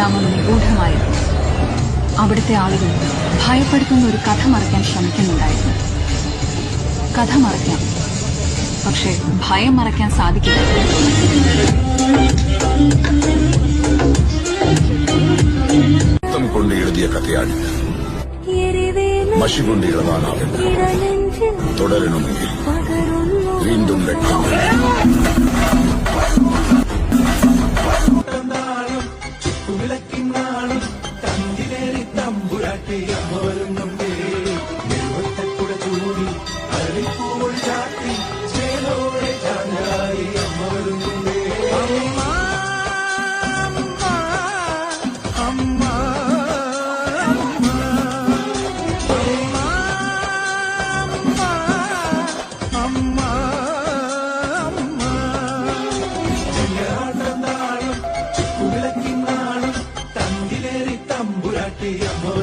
ഗ്രാമം നിഗൂഢമായിരുന്നു. അവിടുത്തെ ആളുകൾ ഭയപ്പെടുത്തുന്ന ഒരു കഥ മറയ്ക്കാൻ ശ്രമിക്കുന്നുണ്ടായിരുന്നു. കഥ മറയ്ക്കാം, പക്ഷെ ഭയം മറയ്ക്കാൻ സാധിക്കില്ല. കൊണ്ട് എഴുതിയ കഥയാണിത്. മഷി കൊണ്ട് ഇളവാനാവില്ല. തുടരണമെങ്കിൽ വീണ്ടും വ്യക്തം. തമ്പുരാട്ടി അമ്മ